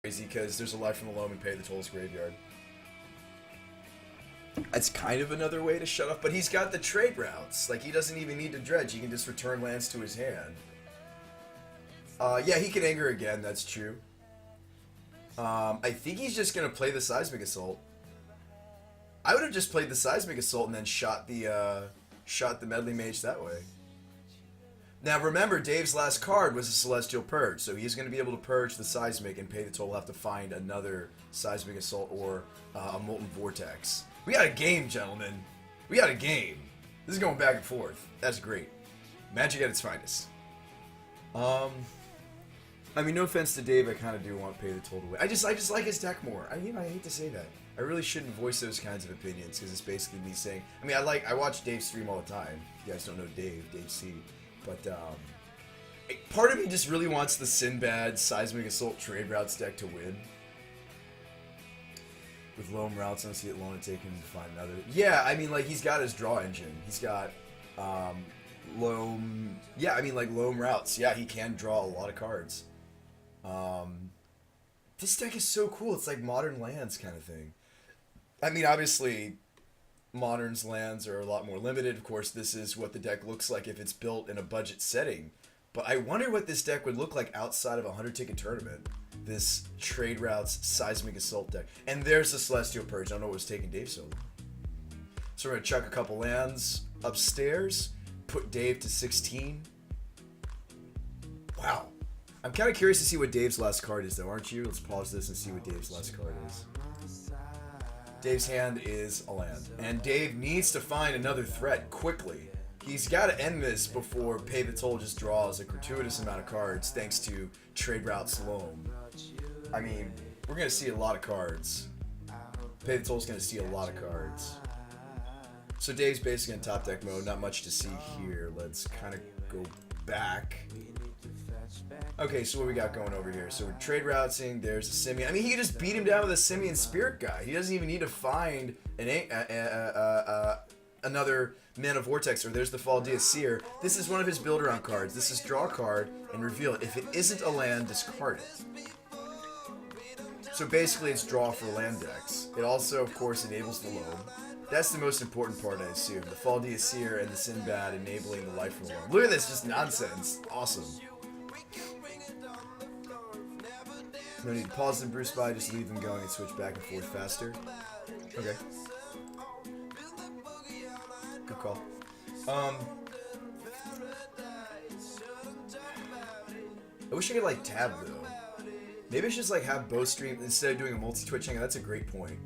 crazy because there's a life from the loam and pay the toll's graveyard. That's kind of another way to shut off, but he's got the trade routes. Like, he doesn't even need to dredge. He can just return lands to his hand. Yeah, he can anger again. That's true. I think he's just going to play the Seismic Assault. I would have just played the Seismic Assault and then shot the Meddling Mage that way. Now, remember, Dave's last card was a Celestial Purge, so he's going to be able to purge the Seismic, and pay the toll will have to find another Seismic Assault or a Molten Vortex. We got a game, gentlemen. We got a game. This is going back and forth. That's great. Magic at its finest. I mean, no offense to Dave, I kind of do want Pay the Toll to win. I just like his deck more. I hate to say that. I really shouldn't voice those kinds of opinions, because it's basically me saying... I mean, I watch Dave stream all the time. If you guys don't know Dave C. But, part of me just really wants the Sinbad Seismic Assault Trade Routes deck to win. With Loam Routes, I don't see it long to take him to find another. Yeah, I mean, like, he's got his draw engine. He's got, Loam... Yeah, I mean, like, Loam Routes. Yeah, he can draw a lot of cards. This deck is so cool. It's like Modern Lands kind of thing. I mean, obviously, Modern's lands are a lot more limited. Of course, this is what the deck looks like if it's built in a budget setting. But I wonder what this deck would look like outside of a 100-ticket tournament. This Trade Routes Seismic Assault deck. And there's the Celestial Purge. I don't know what was taking Dave so long. So we're going to chuck a couple lands upstairs. Put Dave to 16. Wow. I'm kind of curious to see what Dave's last card is, though, aren't you? Let's pause this and see what Dave's last card is. Dave's hand is a land. And Dave needs to find another threat quickly. He's got to end this before Pay the Toll just draws a gratuitous amount of cards thanks to Trade Routes Loam. I mean, we're going to see a lot of cards. Pay the Toll's going to see a lot of cards. So Dave's basically in top deck mode. Not much to see here. Let's kind of go back. Okay, so what we got going over here? So we're trade routing. There's a Simian. I mean, he could just beat him down with a Simian Spirit Guy. He doesn't even need to find another Mana Vortex. Or there's the Faldia Seer. This is one of his build-around cards. This is draw a card and reveal it. If it isn't a land, discard it. So basically, it's draw for land decks. It also, of course, enables the Loam. That's the most important part, I assume. The Faldia Seer and the Sinbad enabling the life from the Loam. Look at this, just nonsense. Awesome. No need to pause them, BrewSpy, just leave them going and switch back and forth faster. Okay. Good call. I wish I could, like, tab, though. Maybe I should just, like, have both stream instead of doing a multi-twitching. That's a great point.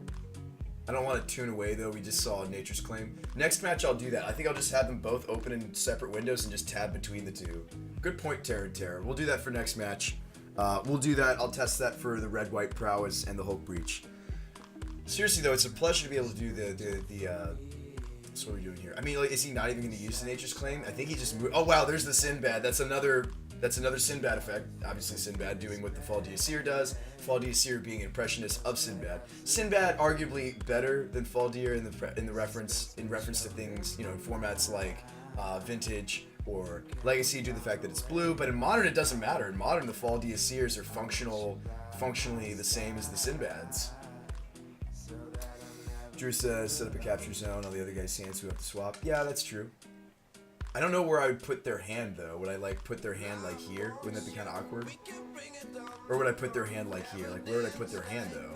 I don't want to tune away, though. We just saw Nature's Claim. Next match, I'll do that. I think I'll just have them both open in separate windows and just tab between the two. Good point, Terra and Terra. We'll do that for next match. We'll do that. I'll test that for the Red-White Prowess and the Hulk Breach. Seriously, though, it's a pleasure to be able to do so what are we doing here? I mean, like, is he not even going to use the Nature's Claim? I think he just moved. Oh, wow, there's the Sinbad. That's another Sinbad effect. Obviously, Sinbad doing what the Faldia Seer does. Faldia Seer being an impressionist of Sinbad. Sinbad arguably better than Faldia in reference to things, you know, in formats like Vintage or Legacy due to the fact that it's blue. But in Modern, it doesn't matter. In Modern, the Faldia Seers are functionally the same as the Sinbads. Drew says, set up a capture zone. All the other guys' hands who have to swap. Yeah, that's true. I don't know where I would put their hand, though. Would I, like, put their hand, like, here? Wouldn't that be kind of awkward? Or would I put their hand, like, here? Like, where would I put their hand, though?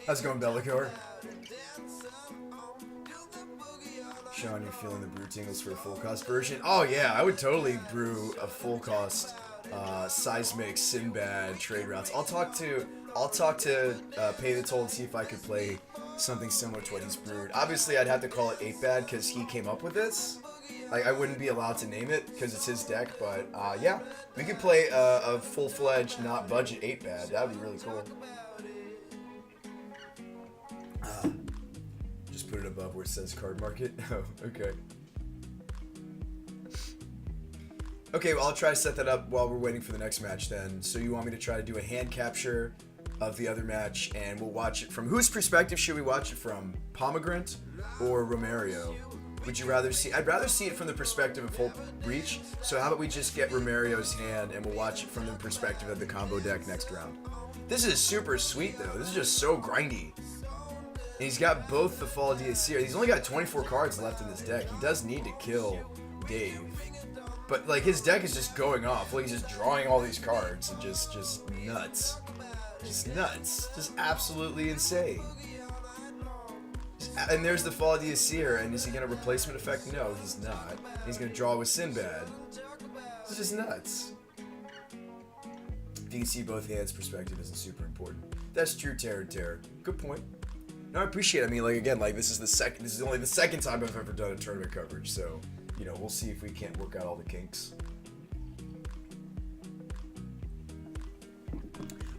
How's it going, Bellicor? Sean, you're feeling the brew tingles for a full-cost version? Oh, yeah, I would totally brew a full-cost Seismic, Sinbad, Trade Routes. I'll talk to Pay the Toll and see if I could play something similar to what he's brewed. Obviously, I'd have to call it 8-Bad because he came up with this. Like, I wouldn't be allowed to name it because it's his deck, but yeah, we could play a full-fledged, not budget 8-Bad. That would be really cool. Just put it above where it says card market. Oh, okay. Okay, well, I'll try to set that up while we're waiting for the next match then. So you want me to try to do a hand capture of the other match, and we'll watch it from whose perspective should we watch it from? Pomegranate or Romario? would you rather see? I'd rather see it from the perspective of Hulk Breach. So how about we just get Romario's hand and we'll watch it from the perspective of the combo deck next round. This is super sweet though. This is just so grindy. And he's got both the Fall DAC. He's only got 24 cards left in this deck. He does need to kill Dave. But like his deck is just going off. Like he's just drawing all these cards and just nuts. Just nuts. Just absolutely insane. And there's the Fall DAC, and is he going to replacement effect? No, he's not. He's going to draw with Sinbad. It's just nuts. If you can see both hands, perspective isn't super important. That's true, Terror. Good point. No, I appreciate it. I mean, like again, like this is only the second time I've ever done a tournament coverage, so you know, we'll see if we can't work out all the kinks.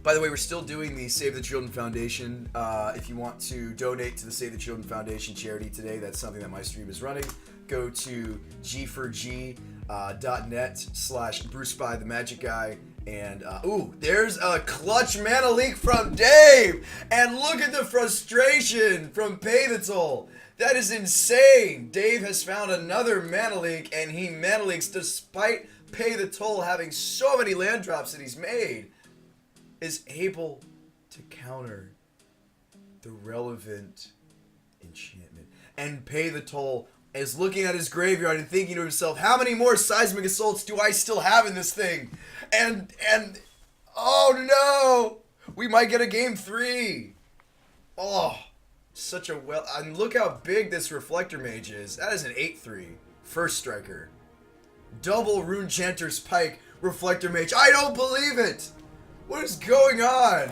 By the way, we're still doing the Save the Children Foundation. If you want to donate to the Save the Children Foundation charity today, that's something that my stream is running. Go to g4g.net/BrewSpytheMagicGuy. And, ooh, there's a clutch mana leak from Dave! And look at the frustration from Pay the Toll. That is insane! Dave has found another mana leak, and he mana leaks despite Pay the Toll having so many land drops that he's made. Is able to counter the relevant enchantment. And Pay the Toll is looking at his graveyard and thinking to himself, how many more Seismic Assaults do I still have in this thing? And oh no! We might get a game 3. Oh, such a and look how big this Reflector Mage is. That is an 8/3. First striker. Double Rune Chanter's Pike Reflector Mage. I don't believe it! What is going on?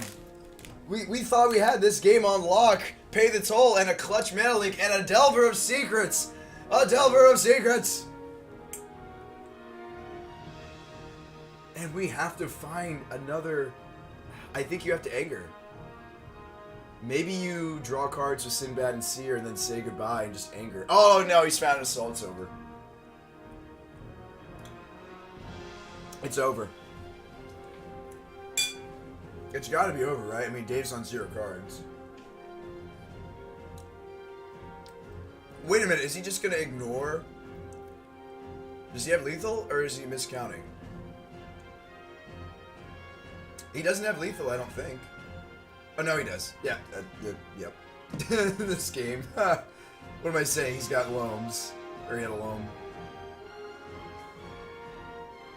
We thought we had this game on lock. Pay the Toll and a clutch mana leak and a Delver of Secrets. A Delver of Secrets. And we have to find another. I think you have to anger. Maybe you draw cards with Sinbad and Seer and then say goodbye and just anger. Oh no, he's found an assault. It's over. It's over. It's got to be over, right? I mean, Dave's on 0 cards. Wait a minute, is he just going to ignore? Does he have lethal, or is he miscounting? He doesn't have lethal, I don't think. Oh, no, he does. Yeah, yep. This game. What am I saying? He's got loams. Or he had a loam.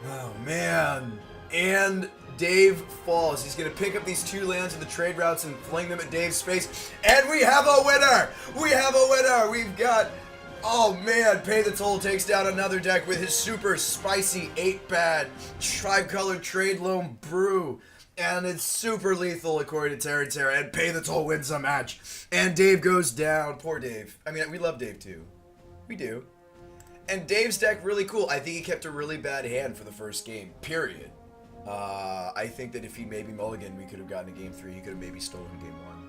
Oh, man. And Dave falls. He's going to pick up these 2 lands in the trade routes and fling them at Dave's face. And we have a winner! We have a winner! We've got... Oh man, Pay the Toll takes down another deck with his super spicy 8-bad tri-colored trade loan brew. And it's super lethal according to Terra. And Pay the Toll wins the match. And Dave goes down. Poor Dave. I mean, we love Dave too. We do. And Dave's deck really cool. I think he kept a really bad hand for the first game. Period. I think that if he maybe mulliganed, we could have gotten a game 3. He could have maybe stolen game 1.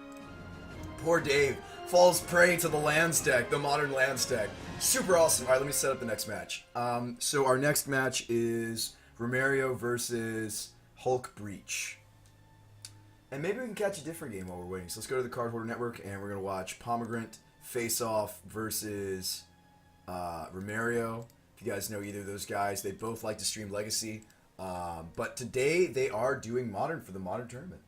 Poor Dave falls prey to the lands deck, the modern lands deck. Super awesome. All right, let me set up the next match. So our next match is Romario versus Hulk Breach. And maybe we can catch a different game while we're waiting. So let's go to the Card Holder Network, and we're going to watch Pomegranate face off versus Romario. If you guys know either of those guys, they both like to stream Legacy. But today they are doing Modern for the Modern Tournament.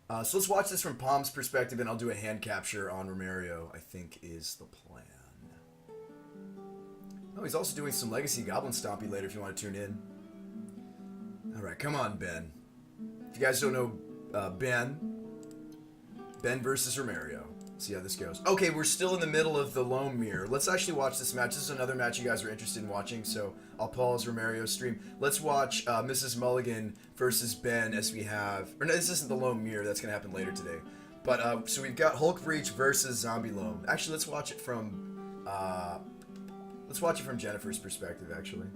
So let's watch this from Pom's perspective, and I'll do a hand capture on Romario, I think is the plan. Oh, he's also doing some Legacy Goblin Stompy later if you want to tune in. Alright, come on, Ben. If you guys don't know Ben versus Romario. See how this goes. Okay, we're still in the middle of the Lone Mirror. Let's actually watch this match. This is another match you guys are interested in watching, so I'll pause Romario's stream. Let's watch Mrs. Mulligan versus Ben as we have... Or no, this isn't the Lone Mirror. That's going to happen later today. But, so we've got Hulk Breach versus Zombie Loam. Actually, let's watch it from... let's watch it from Jennifer's perspective, actually.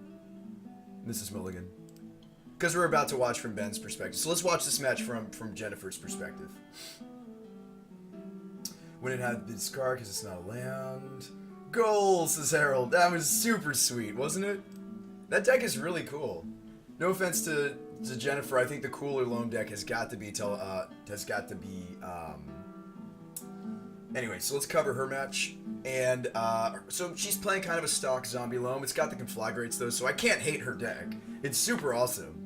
Mrs. Mulligan. Because we're about to watch from Ben's perspective. So let's watch this match from Jennifer's perspective. When it had the discard because it's not a land. Goal, says Harold. That was super sweet, wasn't it? That deck is really cool. No offense to Jennifer, I think the cooler loam deck has got to be Anyway, so let's cover her match. And so she's playing kind of a stock zombie loam. It's got the conflagrates though, so I can't hate her deck. It's super awesome.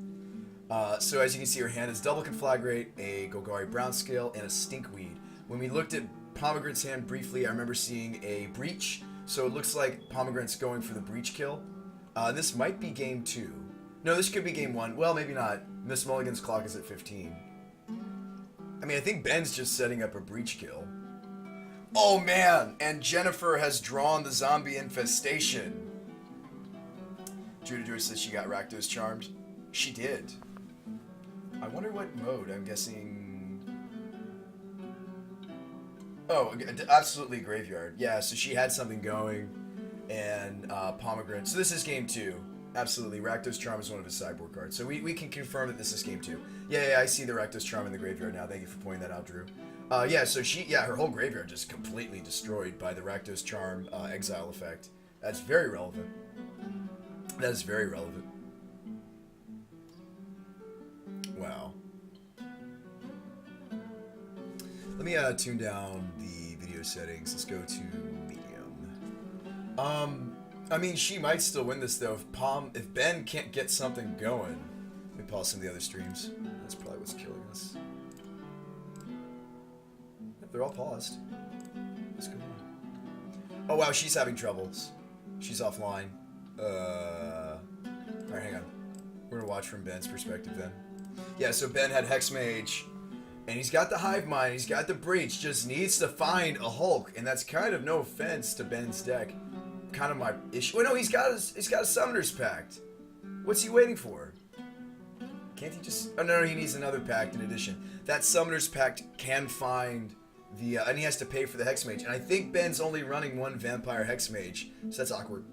So as you can see, her hand is double conflagrate, a Golgari brown scale, and a stinkweed. When we looked at Pomegranate's hand briefly, I remember seeing a breach. So it looks like Pomegranate's going for the breach kill. This might be game 2. No, this could be game 1. Well, maybe not. Miss Mulligan's clock is at 15. I mean, I think Ben's just setting up a breach kill. Oh man, and Jennifer has drawn the zombie infestation. Judah Joy says she got Rakdos charmed. She did. I wonder what mode. I'm guessing... Oh, absolutely graveyard. Yeah, so she had something going, and Pomegranate. So this is game 2. Absolutely, Rakdos Charm is one of his sideboard cards. So we can confirm that this is game 2. Yeah, I see the Rakdos Charm in the graveyard now. Thank you for pointing that out, Drew. Yeah, so her whole graveyard just completely destroyed by the Rakdos Charm exile effect. That's very relevant. That is very relevant. Wow. Let me tune down the video settings. Let's go to medium. I mean, she might still win this though if Ben can't get something going. Let me pause some of the other streams. That's probably what's killing us. They're all paused. What's going on? Oh wow, she's having troubles. She's offline. Alright, hang on. We're gonna watch from Ben's perspective then. Yeah, so Ben had Hexmage, and he's got the Hive Mind, he's got the Breach, just needs to find a Hulk, and that's kind of no offense to Ben's deck. Kind of my issue. Well, no, he's got a Summoner's Pact. What's he waiting for? Can't he just... Oh, no, he needs another pact in addition. That Summoner's Pact can find the... and he has to pay for the Hexmage. And I think Ben's only running one Vampire Hexmage, so that's awkward.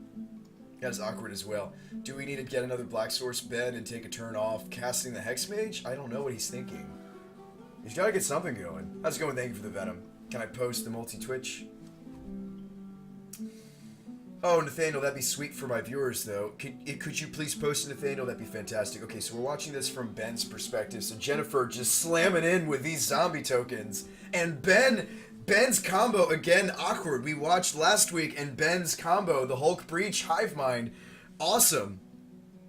That's awkward as well. Do we need to get another Black Source Ben and take a turn off casting the Hexmage? I don't know what he's thinking. He's got to get something going. How's it going? Thank you for the Venom. Can I post the multi-Twitch? Oh, Nathaniel, that'd be sweet for my viewers, though. Could you please post it, Nathaniel? That'd be fantastic. Okay, so we're watching this from Ben's perspective. So Jennifer just slamming in with these zombie tokens. And Ben's combo, again, awkward. We watched last week, and Ben's combo, the Hulk Breach, Hive Mind, awesome.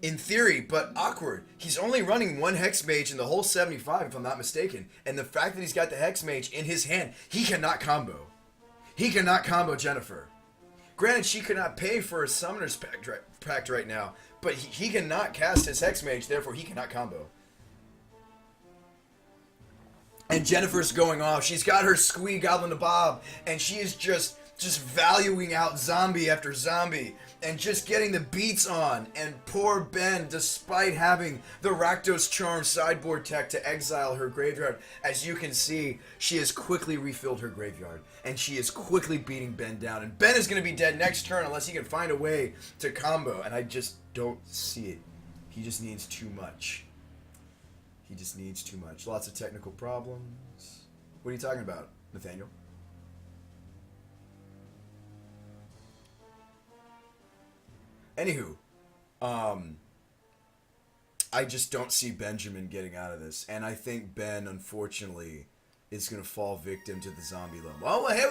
In theory, but awkward. He's only running one Hexmage in the whole 75, if I'm not mistaken. And the fact that he's got the Hexmage in his hand, he cannot combo. He cannot combo Jennifer. Granted, she could not pay for a Summoner's Pact right now, but he cannot cast his Hexmage, therefore he cannot combo. And Jennifer's going off. She's got her Squee Goblin to Bob, and she is just valuing out zombie after zombie, and just getting the beats on. And poor Ben, despite having the Rakdos Charm sideboard tech to exile her graveyard, as you can see, she has quickly refilled her graveyard, and she is quickly beating Ben down. And Ben is going to be dead next turn unless he can find a way to combo, and I just don't see it. He just needs too much. He just needs too much. Lots of technical problems. What are you talking about, Nathaniel? Anywho, I just don't see Benjamin getting out of this, and I think Ben, unfortunately, is gonna fall victim to the zombie loam. Oh, hey,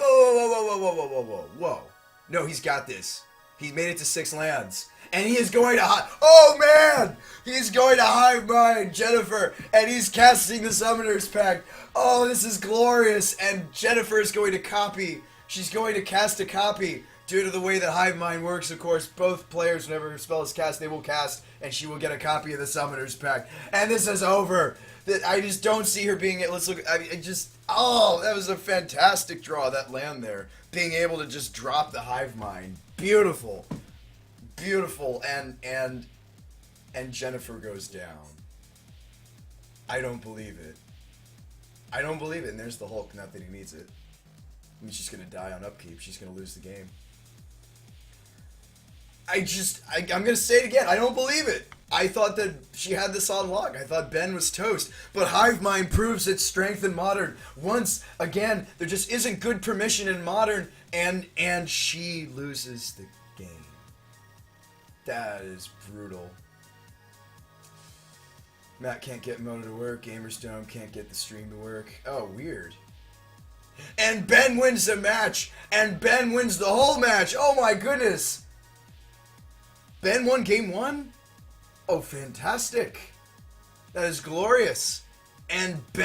whoa! No, he's got this. He's made it to 6 lands, and he is going to oh man, he's going to Hive Mind Jennifer, and he's casting the Summoner's Pact. Oh, this is glorious, and Jennifer is going to copy. She's going to cast a copy. Due to the way that Hive Mind works, of course, both players, whenever a spell is cast, they will cast, and she will get a copy of the Summoner's Pact. And this is over. I just don't see her being... Let's look... Oh, that was a fantastic draw, that land there. Being able to just drop the Hive Mind. Beautiful. Beautiful. And Jennifer goes down. I don't believe it. I don't believe it. And there's the Hulk, not that he needs it. I mean, she's going to die on upkeep. She's going to lose the game. I'm going to say it again. I don't believe it. I thought that she had this on lock. I thought Ben was toast. But Hive Mind proves its strength in Modern. Once again, there just isn't good permission in Modern, and she loses the game. That is brutal. Matt can't get Mono to work. Gamerstone can't get the stream to work. Oh, weird. And Ben wins the match. And Ben wins the whole match. Oh my goodness. Ben won game 1? Oh, fantastic. That is glorious. And Ben